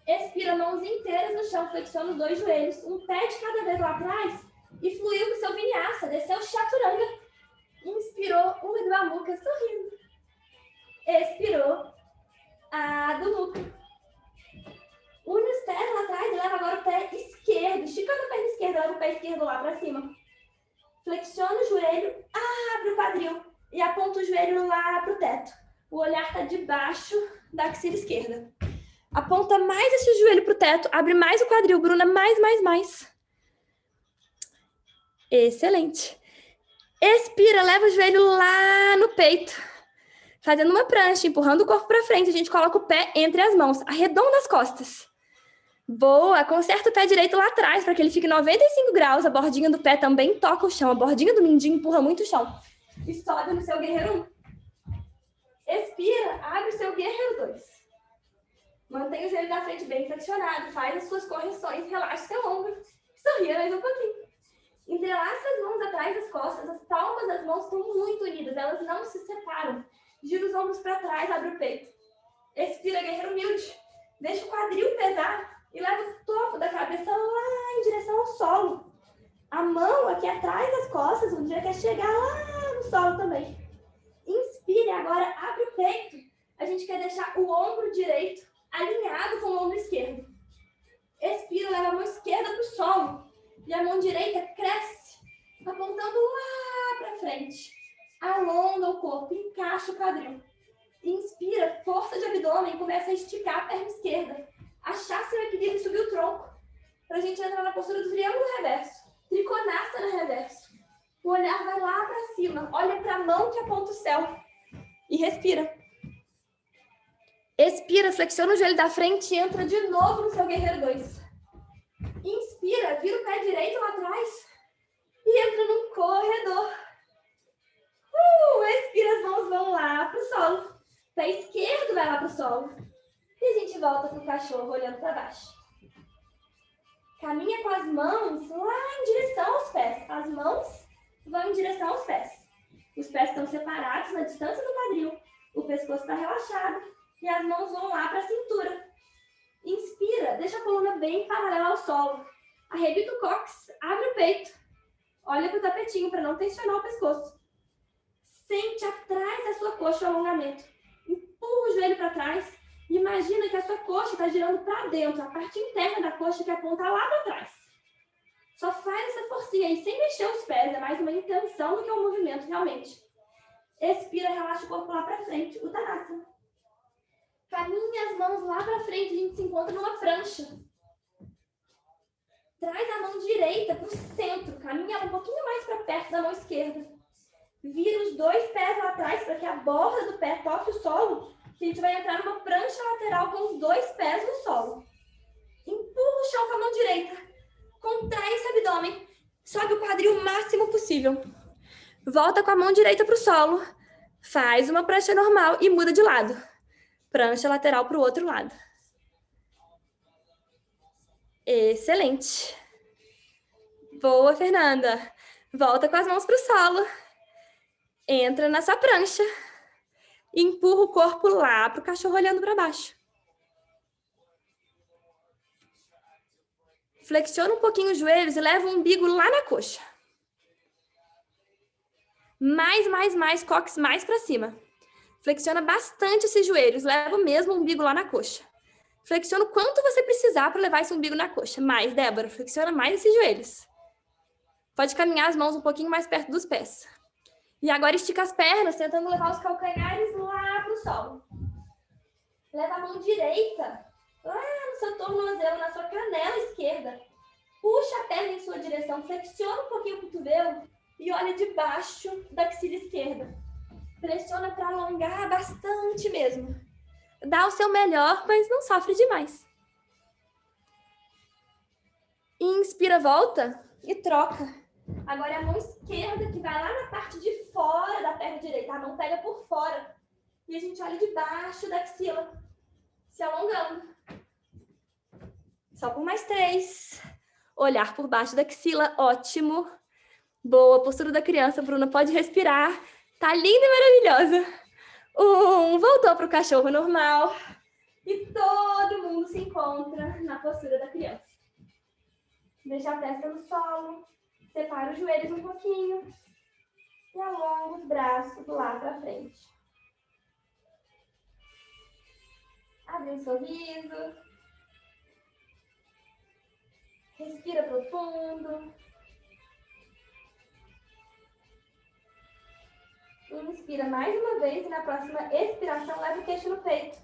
Expira, mãos inteiras no chão, flexiona os dois joelhos, um pé de cada vez lá atrás e fluiu para o seu Vinyasa, desceu o Chaturanga. Inspirou, Urdhva Mukha, sorrindo. Expirou, Adho Mukha. Une os pés lá atrás e leva agora o pé esquerdo, esticando a perna esquerda, leva o pé esquerdo lá para cima. Flexiona o joelho, abre o quadril e aponta o joelho lá para o teto. O olhar está debaixo da axila esquerda. Aponta mais esse joelho para o teto, abre mais o quadril, Bruna, mais. Excelente. Expira, leva o joelho lá no peito. Fazendo uma prancha, empurrando o corpo para frente, a gente coloca o pé entre as mãos, arredonda as costas. Boa, conserta o pé direito lá atrás para que ele fique 95 graus, a bordinha do pé também toca o chão, a bordinha do mindinho empurra muito o chão. E sobe no seu guerreiro 1. Expira, abre o seu guerreiro 2. Mantenha o joelho da frente bem flexionado, faz as suas correções, relaxa seu ombro, sorria mais um pouquinho. Entrelaça as mãos atrás das costas, as palmas das mãos estão muito unidas, elas não se separam. Gira os ombros para trás, abre o peito. Expira, guerreiro humilde. Deixa o quadril pesar e leva o topo da cabeça lá em direção ao solo. A mão aqui atrás das costas, um dia quer chegar lá no solo também. Inspire, agora abre o peito. A gente quer deixar o ombro direito alinhado com o ombro esquerdo. Expira, leva a mão esquerda para o solo. E a mão direita cresce, apontando lá para frente. Alonga o corpo, encaixa o quadril. Inspira, força de abdômen, começa a esticar a perna esquerda. Achar seu equilíbrio e subir o tronco. Para a gente entrar na postura do triângulo reverso. Trikonasana reverso. O olhar vai lá para cima. Olha para a mão que aponta o céu. E respira. Expira, flexiona o joelho da frente e entra de novo no seu guerreiro 2. Inspira, vira o pé direito lá atrás. E entra num corredor. Expira, as mãos vão lá pro solo. Pé esquerdo vai lá pro solo. E a gente volta pro cachorro olhando para baixo. Caminha com as mãos lá em direção aos pés. As mãos vão em direção aos pés. Os pés estão separados na distância do quadril. O pescoço está relaxado e as mãos vão lá para a cintura. Inspira, deixa a coluna bem paralela ao solo. Arrebita o cóccix, abre o peito. Olha para o tapetinho para não tensionar o pescoço. Sente atrás da sua coxa o alongamento. Empurra o joelho para trás e imagina que a sua coxa está girando para dentro, a parte interna da coxa que aponta lá para trás. Só faz essa forcinha aí, sem mexer os pés, é mais uma intenção do que um movimento realmente. Expira, relaxa o corpo lá para frente, Uttanasana. Caminha as mãos lá para frente, a gente se encontra numa prancha. Traz a mão direita para o centro, caminha um pouquinho mais para perto da mão esquerda. Vira os dois pés lá atrás para que a borda do pé toque o solo, que a gente vai entrar numa prancha lateral com os dois pés no solo. Empurra o chão com a mão direita, contrai esse abdômen, sobe o quadril o máximo possível. Volta com a mão direita para o solo, faz uma prancha normal e muda de lado. Prancha lateral para o outro lado. Excelente. Boa, Fernanda. Volta com as mãos para o solo. Entra na sua prancha. E empurra o corpo lá para o cachorro olhando para baixo. Flexiona um pouquinho os joelhos e leva o umbigo lá na coxa. Mais, cóccix mais para cima. Flexiona bastante esses joelhos, leva mesmo o umbigo lá na coxa. Flexiona o quanto você precisar para levar esse umbigo na coxa. Mais, Débora, flexiona mais esses joelhos. Pode caminhar as mãos um pouquinho mais perto dos pés. E agora estica as pernas, tentando levar os calcanhares lá para o solo. Leva a mão direita lá no seu tornozelo, na sua canela esquerda. Puxa a perna em sua direção, flexiona um pouquinho o cotovelo e olha debaixo da axila esquerda. Pressiona para alongar bastante mesmo. Dá o seu melhor, mas não sofre demais. Inspira, volta e troca. Agora é a mão esquerda que vai lá na parte de fora da perna direita. A mão pega por fora. E a gente olha debaixo da axila, se alongando. Só por mais 3. Olhar por baixo da axila, ótimo. Boa, postura da criança, Bruna, pode respirar. Tá linda e maravilhosa. 1, voltou para o cachorro normal. E todo mundo se encontra na postura da criança. Deixa a testa no solo. Separa os joelhos um pouquinho. E alonga os braços lá para frente. Abre um sorriso. Respira profundo. Inspira mais uma vez e na próxima expiração leva o queixo no peito.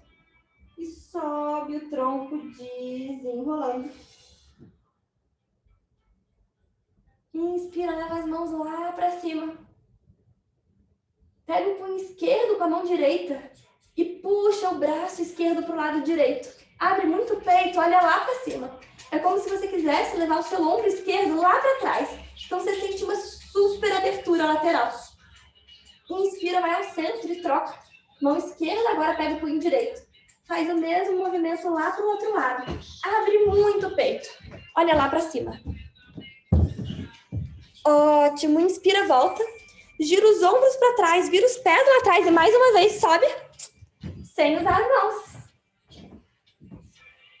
E sobe o tronco desenrolando. Inspira, leva as mãos lá para cima. Pega o punho esquerdo com a mão direita e puxa o braço esquerdo para o lado direito. Abre muito o peito, olha lá para cima. É como se você quisesse levar o seu ombro esquerdo lá para trás. Então você sente uma super abertura lateral. Inspira, vai ao centro e troca. Mão esquerda, agora pega o punho direito. Faz o mesmo movimento lá para o outro lado. Abre muito o peito. Olha lá para cima. Ótimo. Inspira, volta. Gira os ombros para trás, vira os pés lá atrás e mais uma vez sobe. Sem usar as mãos.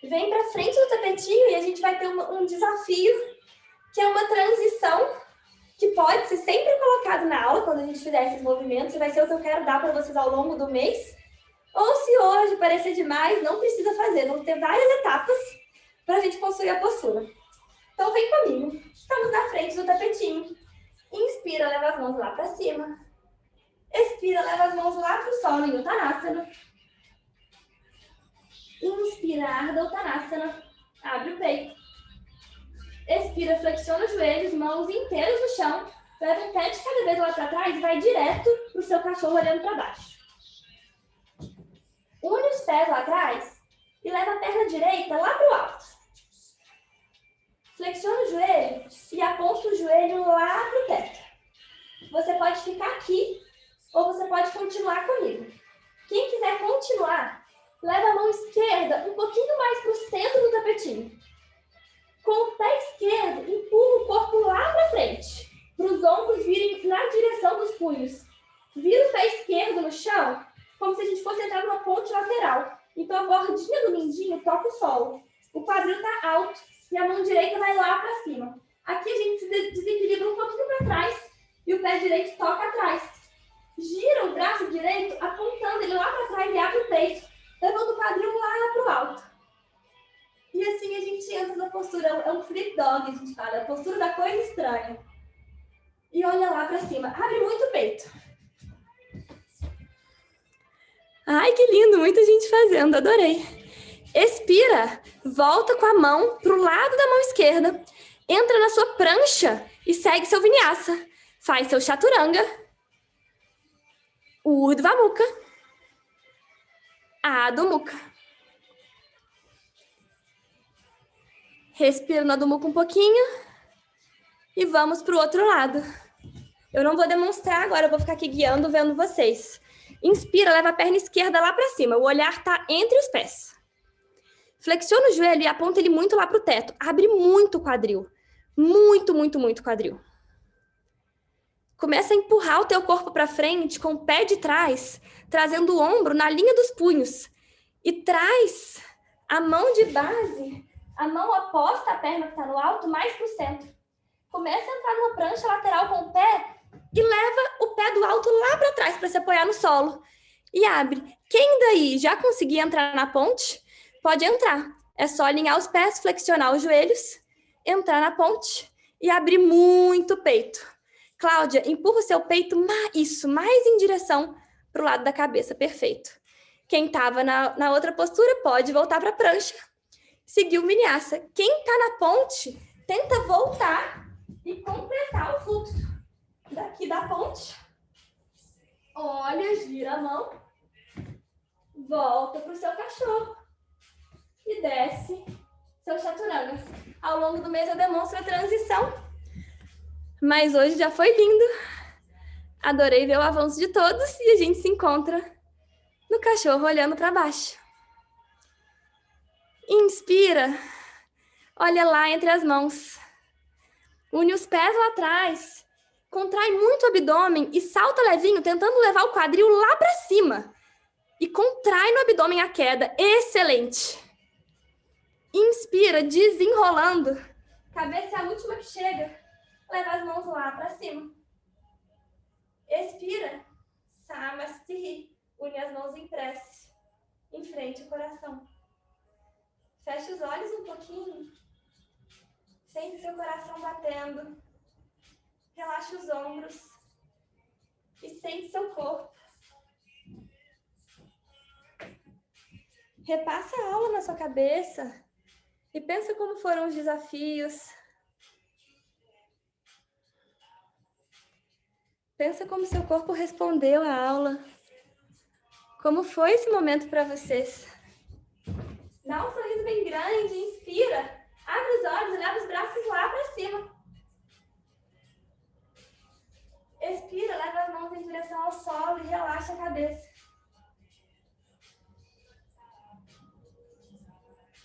Vem para frente do tapetinho e a gente vai ter um desafio, que é uma transição que pode ser sempre colocado na aula quando a gente fizer esses movimentos, e vai ser o que eu quero dar para vocês ao longo do mês. Ou se hoje parecer demais, não precisa fazer. Vamos ter várias etapas para a gente construir a postura. Então vem comigo. Estamos na frente do tapetinho. Inspira, leva as mãos lá para cima. Expira, leva as mãos lá para o solo em Uttanasana. Inspira, Ardha Uttanasana. Abre o peito. Expira, flexiona os joelhos, mãos inteiras no chão. Leva um pé de cada vez lá para trás e vai direto para o seu cachorro olhando para baixo. Une os pés lá atrás e leva a perna direita lá para o alto. Flexiona o joelho e aponta o joelho lá para o teto. Você pode ficar aqui ou você pode continuar comigo. Quem quiser continuar, leva a mão esquerda um pouquinho mais para o centro do tapetinho. Com o pé esquerdo, empurra o corpo lá para frente, para os ombros virem na direção dos punhos. Vira o pé esquerdo no chão, como se a gente fosse entrar numa ponte lateral. Então, a bordinha do mindinho toca o solo. O quadril está alto e a mão direita vai lá para cima. Aqui a gente se desequilibra um pouquinho para trás e o pé direito toca atrás. Gira o braço direito, apontando ele lá para trás e abre o peito, levando o quadril lá para o alto. E assim a gente entra na postura, é um flip dog, a gente fala, é a postura da coisa estranha. E olha lá para cima, abre muito o peito. Ai, que lindo, muita gente fazendo, adorei. Expira, volta com a mão para o lado da mão esquerda, entra na sua prancha e segue seu vinyasa. Faz seu chaturanga, urdhva mukha, adho mukha. Respira no adho mukha um pouquinho e vamos para o outro lado. Eu não vou demonstrar agora, eu vou ficar aqui guiando, vendo vocês. Inspira, leva a perna esquerda lá para cima. O olhar está entre os pés. Flexiona o joelho e aponta ele muito lá para o teto. Abre muito o quadril. Muito, muito, muito quadril. Começa a empurrar o teu corpo para frente com o pé de trás, trazendo o ombro na linha dos punhos. E traz a mão de base, a mão oposta à perna que está no alto, mais para o centro. Começa a entrar numa prancha lateral com o pé e leva o pé do alto lá para trás para se apoiar no solo. E abre. Quem daí já conseguir entrar na ponte, pode entrar. É só alinhar os pés, flexionar os joelhos, entrar na ponte e abrir muito o peito. Cláudia, empurra o seu peito, mais em direção para o lado da cabeça. Perfeito. Quem estava na outra postura pode voltar para a prancha. Seguir o vinyasa. Quem está na ponte, tenta voltar e completar o fluxo. Daqui da ponte, olha, gira a mão, volta para o seu cachorro e desce seu chaturanga. Ao longo do mês eu demonstro a transição, mas hoje já foi lindo. Adorei ver o avanço de todos e a gente se encontra no cachorro olhando para baixo. Inspira, olha lá entre as mãos, une os pés lá atrás. Contrai muito o abdômen e salta levinho, tentando levar o quadril lá para cima. E contrai no abdômen a queda. Excelente. Inspira, desenrolando. Cabeça é a última que chega. Leva as mãos lá para cima. Expira. Samasthi. Une as mãos em prece. Em frente ao coração. Fecha os olhos um pouquinho. Sente seu coração batendo. Relaxa os ombros e sente seu corpo. Repassa a aula na sua cabeça e pensa como foram os desafios. Pensa como seu corpo respondeu à aula. Como foi esse momento para vocês? Dá um sorriso bem grande, inspira. Abre os olhos e leva os braços lá para cima. Expira, leva as mãos em direção ao solo e relaxa a cabeça.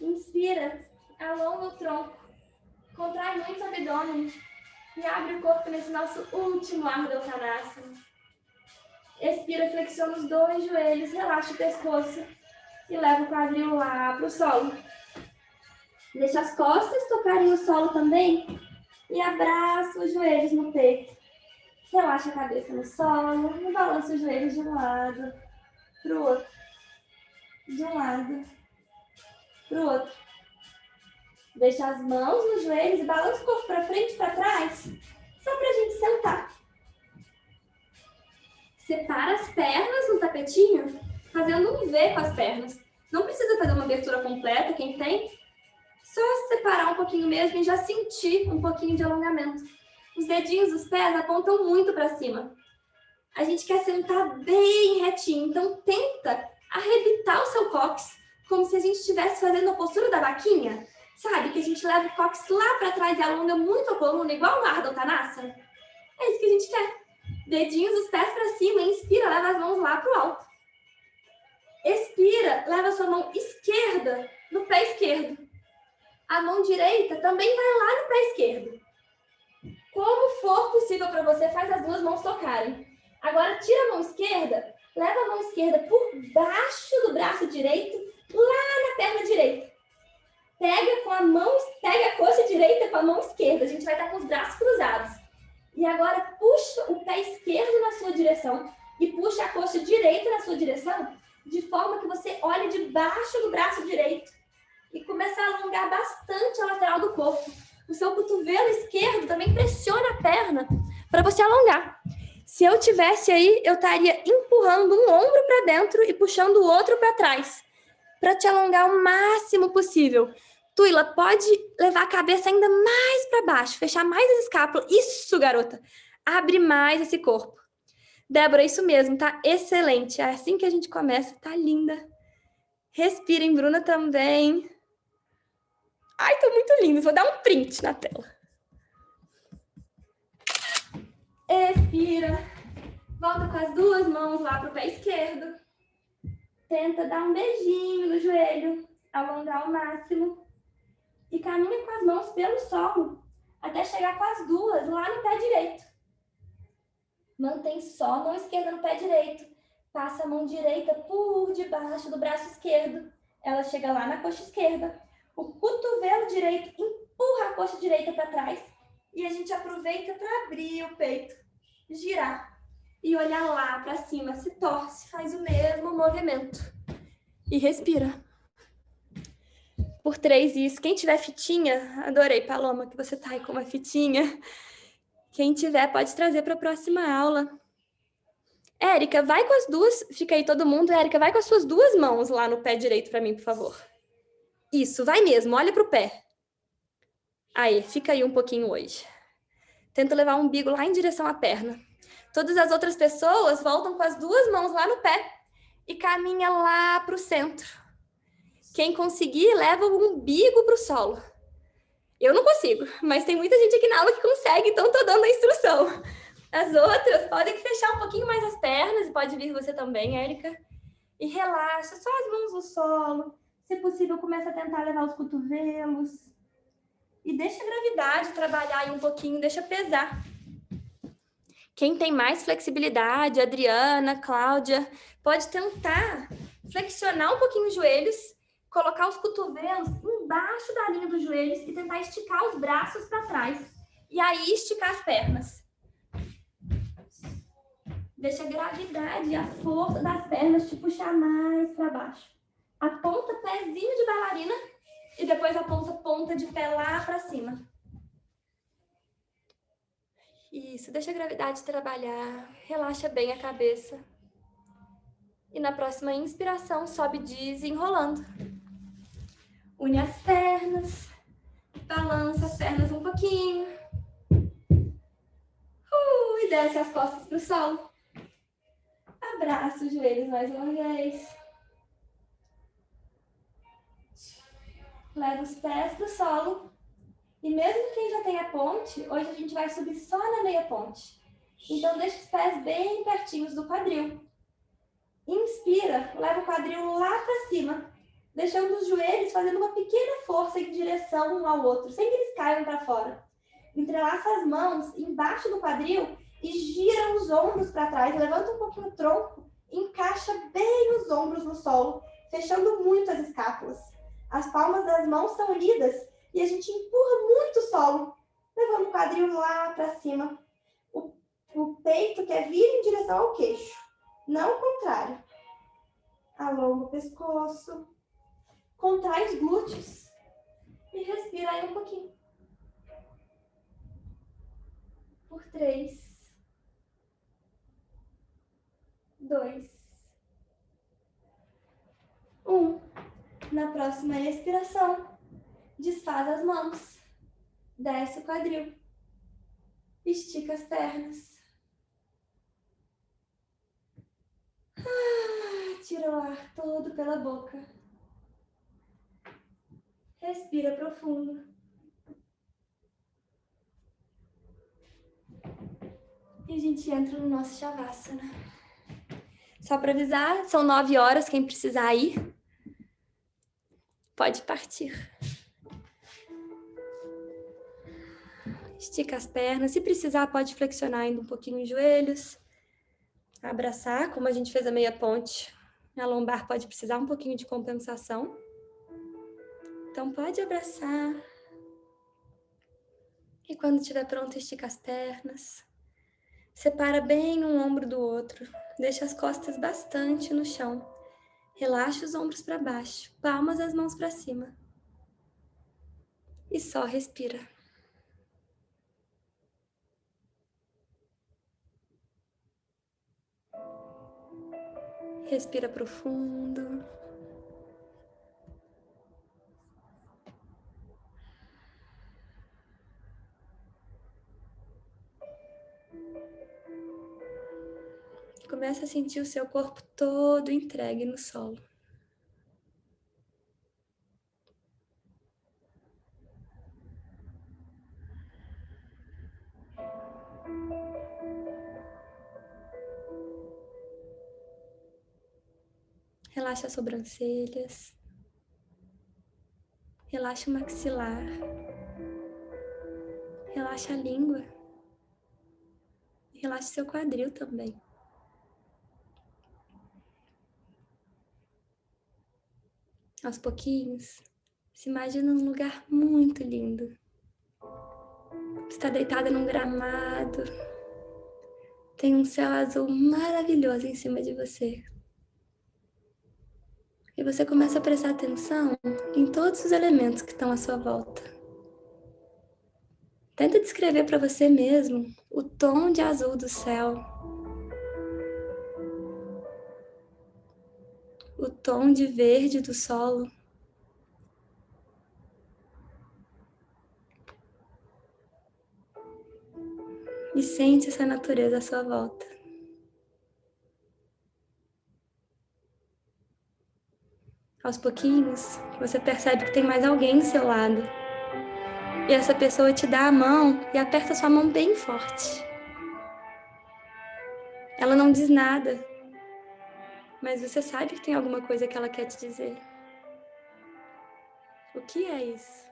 Inspira, alonga o tronco, contrai muito o abdômen e abre o corpo nesse nosso último Ardha Uttanasana. Expira, flexiona os dois joelhos, relaxa o pescoço e leva o quadril lá para o solo. Deixa as costas tocarem o solo também e abraça os joelhos no peito. Relaxa a cabeça no solo e balança os joelhos de um lado para o outro. De um lado para o outro. Deixa as mãos nos joelhos e balança o corpo para frente e para trás, só para a gente sentar. Separa as pernas no tapetinho, fazendo um V com as pernas. Não precisa fazer uma abertura completa, quem tem. Só separar um pouquinho mesmo e já sentir um pouquinho de alongamento. Os dedinhos dos pés apontam muito para cima. A gente quer sentar bem retinho, então tenta arrebitar o seu cóccix, como se a gente estivesse fazendo a postura da vaquinha. Sabe? Que a gente leva o cóccix lá para trás e alonga muito a coluna, igual no Ardha Uttanasana. É isso que a gente quer. Dedinhos dos pés para cima, inspira, leva as mãos lá para o alto. Expira, leva a sua mão esquerda no pé esquerdo. A mão direita também vai lá no pé esquerdo. Como for possível para você, faz as duas mãos tocarem. Agora tira a mão esquerda, leva a mão esquerda por baixo do braço direito, lá na perna direita. Pega a coxa direita com a mão esquerda. A gente vai estar com os braços cruzados. E agora puxa o pé esquerdo na sua direção e puxa a coxa direita na sua direção, de forma que você olhe debaixo do braço direito e começa a alongar bastante a lateral do corpo. O seu cotovelo esquerdo também pressiona a perna para você alongar. Se eu tivesse aí, eu estaria empurrando um ombro para dentro e puxando o outro para trás, para te alongar o máximo possível. Tuila, pode levar a cabeça ainda mais para baixo, fechar mais as escápulas. Isso, garota! Abre mais esse corpo. Débora, isso mesmo, tá excelente. É assim que a gente começa, tá linda. Respirem, Bruna também. Ai, tô muito linda. Vou dar um print na tela. Expira. Volta com as duas mãos lá pro pé esquerdo. Tenta dar um beijinho no joelho, alongar ao máximo. E caminha com as mãos pelo solo, até chegar com as duas lá no pé direito. Mantém só a mão esquerda no pé direito. Passa a mão direita por debaixo do braço esquerdo. Ela chega lá na coxa esquerda. O cotovelo direito empurra a coxa direita para trás. E a gente aproveita para abrir o peito, girar e olhar lá para cima. Se torce, faz o mesmo movimento. E respira. Por 3 isso. Quem tiver fitinha, adorei, Paloma, que você tá aí com uma fitinha. Quem tiver pode trazer para a próxima aula. Érica, vai com as duas, fica aí todo mundo. Érica, vai com as suas duas mãos lá no pé direito para mim, por favor. Isso, vai mesmo, olha pro pé. Aí, fica aí um pouquinho hoje. Tenta levar o umbigo lá em direção à perna. Todas as outras pessoas voltam com as duas mãos lá no pé e caminha lá pro centro. Quem conseguir, leva o umbigo pro solo. Eu não consigo, mas tem muita gente aqui na aula que consegue, então tô dando a instrução. As outras podem fechar um pouquinho mais as pernas, e pode vir você também, Érica. E relaxa, só as mãos no solo. Se possível, começa a tentar levar os cotovelos. E deixa a gravidade trabalhar aí um pouquinho, deixa pesar. Quem tem mais flexibilidade, Adriana, Cláudia, pode tentar flexionar um pouquinho os joelhos, colocar os cotovelos embaixo da linha dos joelhos e tentar esticar os braços para trás. E aí esticar as pernas. Deixa a gravidade e a força das pernas te puxar mais para baixo. Aponta pezinho de bailarina e depois aponta ponta de pé lá para cima. Isso, deixa a gravidade trabalhar. Relaxa bem a cabeça. E na próxima inspiração, sobe desenrolando. Une as pernas, balança as pernas um pouquinho. E desce as costas para o solo. Abraça os joelhos mais uma vez. Leva os pés para o solo. E mesmo quem já tem a ponte, hoje a gente vai subir só na meia ponte. Então deixa os pés bem pertinhos do quadril. Inspira, leva o quadril lá para cima, deixando os joelhos fazendo uma pequena força em direção um ao outro, sem que eles caiam para fora. Entrelaça as mãos embaixo do quadril e gira os ombros para trás, levanta um pouquinho o tronco, encaixa bem os ombros no solo, fechando muito as escápulas. As palmas das mãos estão unidas e a gente empurra muito o solo, levando o quadril lá para cima. O peito quer vir em direção ao queixo, não o contrário. Alonga o pescoço, contrai os glúteos e respira aí um pouquinho. Por 3, 2, 1. Na próxima expiração, desfaz as mãos, desce o quadril, estica as pernas. Tira o ar todo pela boca. Respira profundo. E a gente entra no nosso Shavasana. Só para avisar, são 9 horas, quem precisar ir, pode partir. Estica as pernas, se precisar pode flexionar ainda um pouquinho os joelhos. abraçar, como a gente fez a meia ponte, a lombar pode precisar um pouquinho de compensação. Então pode abraçar. E quando estiver pronto, estica as pernas. Separa bem um ombro do outro. Deixa as costas bastante no chão. Relaxa os ombros para baixo, palmas das mãos para cima. E só respira. Respira profundo. Começa a sentir o seu corpo todo entregue no solo. Relaxa as sobrancelhas. Relaxa o maxilar. Relaxa a língua. Relaxa seu quadril também. Aos pouquinhos, se imagina num lugar muito lindo. Você está deitada num gramado. Tem um céu azul maravilhoso em cima de você. E você começa a prestar atenção em todos os elementos que estão à sua volta. Tenta descrever para você mesmo o tom de azul do céu, o tom de verde do solo. E sente essa natureza à sua volta. Aos pouquinhos, você percebe que tem mais alguém do seu lado. E essa pessoa te dá a mão e aperta sua mão bem forte. Ela não diz nada, mas você sabe que tem alguma coisa que ela quer te dizer. O que é isso?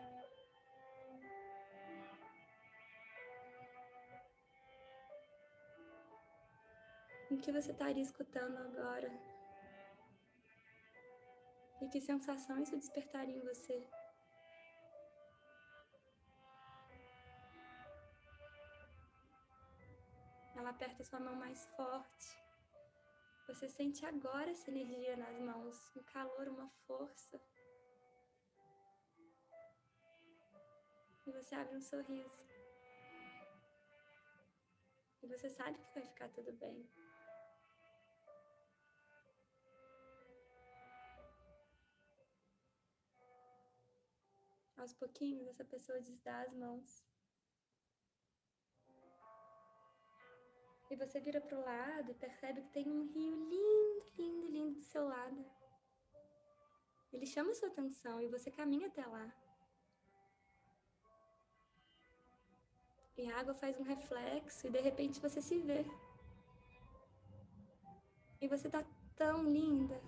O que você estaria escutando agora? E que sensação isso despertaria em você? Ela aperta sua mão mais forte. Você sente agora essa energia nas mãos, um calor, uma força. E você abre um sorriso. E você sabe que vai ficar tudo bem. Aos pouquinhos, essa pessoa desdá as mãos. E você vira para o lado e percebe que tem um rio lindo, lindo, lindo do seu lado. Ele chama sua atenção e você caminha até lá. E a água faz um reflexo e de repente você se vê. E você tá tão linda.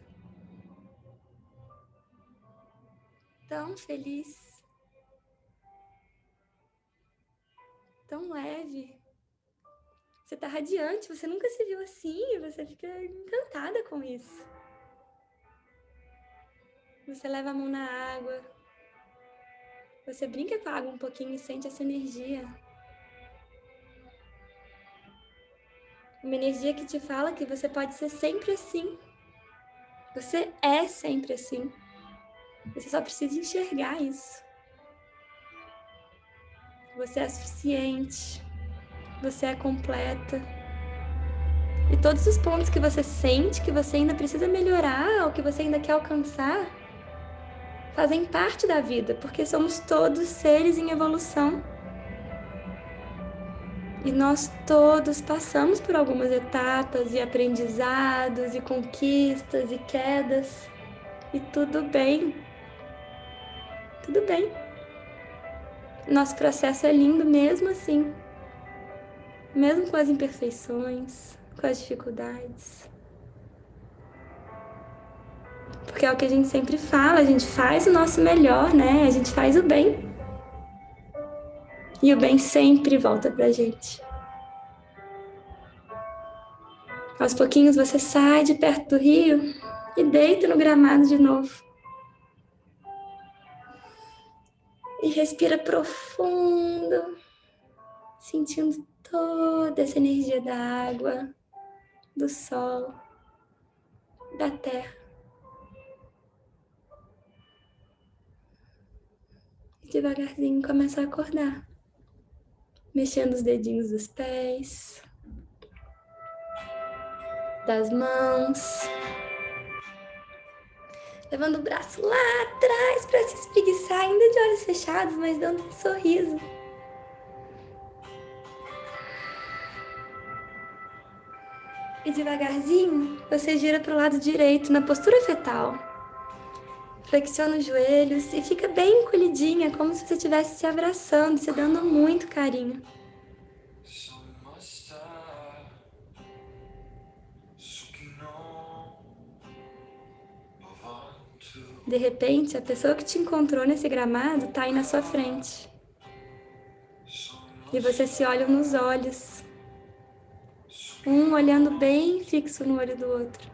Tão feliz. Tão leve. Você tá radiante, você nunca se viu assim e você fica encantada com isso. Você leva a mão na água. Você brinca com a água um pouquinho e sente essa energia. Uma energia que te fala que você pode ser sempre assim. Você é sempre assim. Você só precisa enxergar isso. Você é suficiente. Você é completa. E todos os pontos que você sente que você ainda precisa melhorar ou que você ainda quer alcançar fazem parte da vida, porque somos todos seres em evolução. E nós todos passamos por algumas etapas e aprendizados e conquistas e quedas. E tudo bem. Tudo bem. Nosso processo é lindo mesmo assim. Mesmo com as imperfeições, com as dificuldades. Porque é o que a gente sempre fala, a gente faz o nosso melhor, né? A gente faz o bem. E o bem sempre volta pra gente. Aos pouquinhos você sai de perto do rio e deita no gramado de novo. E respira profundo, sentindo toda essa energia da água, do sol, da terra. E devagarzinho começa a acordar, mexendo os dedinhos dos pés, das mãos, levando o braço lá atrás para se espreguiçar, ainda de olhos fechados, mas dando um sorriso. E devagarzinho, você gira para o lado direito, na postura fetal. Flexiona os joelhos e fica bem encolhidinha, como se você estivesse se abraçando, se dando muito carinho. De repente, a pessoa que te encontrou nesse gramado está aí na sua frente. E vocês se olham nos olhos. Um olhando bem fixo no olho do outro.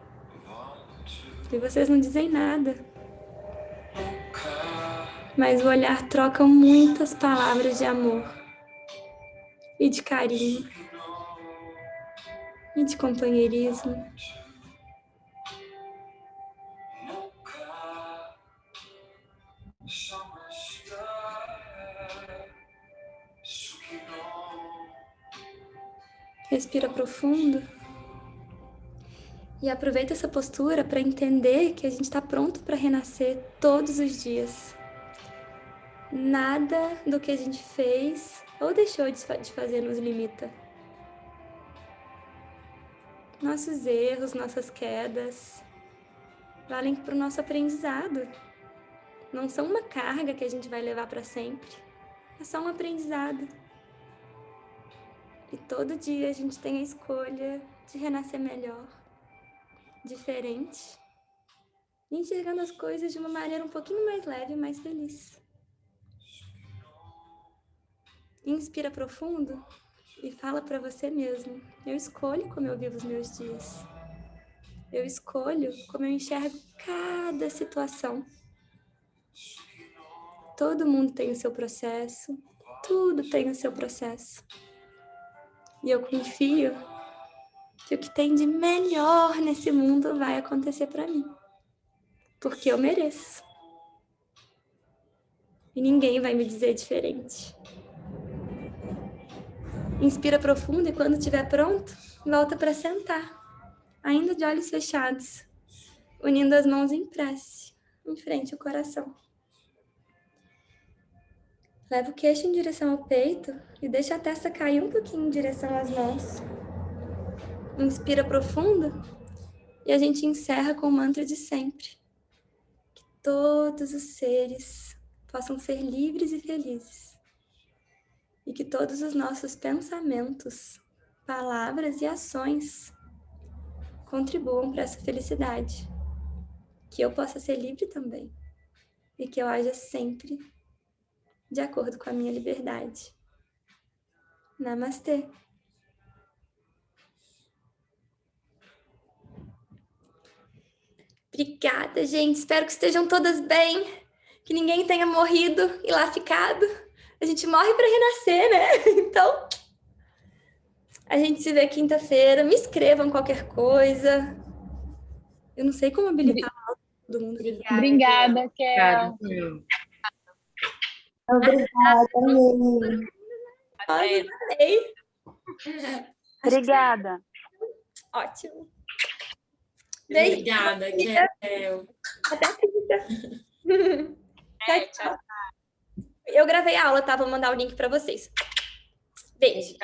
E vocês não dizem nada. Mas o olhar troca muitas palavras de amor. E de carinho. E de companheirismo. Respira profundo e aproveita essa postura para entender que a gente está pronto para renascer todos os dias. Nada do que a gente fez ou deixou de fazer nos limita. Nossos erros, nossas quedas, valem para o nosso aprendizado. Não são uma carga que a gente vai levar para sempre. É só um aprendizado. E todo dia a gente tem a escolha de renascer melhor, diferente, enxergando as coisas de uma maneira um pouquinho mais leve e mais feliz. Inspira profundo e fala para você mesmo: eu escolho como eu vivo os meus dias. Eu escolho como eu enxergo cada situação. Todo mundo tem o seu processo, tudo tem o seu processo. E eu confio que o que tem de melhor nesse mundo vai acontecer para mim. Porque eu mereço. E ninguém vai me dizer diferente. Inspira profundo e quando estiver pronto, volta para sentar, ainda de olhos fechados, unindo as mãos em prece, em frente ao coração. Leva o queixo em direção ao peito e deixa a testa cair um pouquinho em direção às mãos. Inspira profundo e a gente encerra com o mantra de sempre. Que todos os seres possam ser livres e felizes. E que todos os nossos pensamentos, palavras e ações contribuam para essa felicidade. Que eu possa ser livre também. E que eu haja sempre de acordo com a minha liberdade. Namastê. Obrigada, gente. Espero que estejam todas bem. Que ninguém tenha morrido e lá ficado. A gente morre para renascer, né? Então, a gente se vê quinta-feira. Me escrevam qualquer coisa. Eu não sei como habilitar todo mundo. Obrigada, Kel. Obrigada, Ney. Adorei. Obrigada. Ótimo. Beijo. Obrigada, Kel. Até quinta. Tchau, tchau. Eu gravei a aula, tá? Vou mandar o link para vocês. Beijo.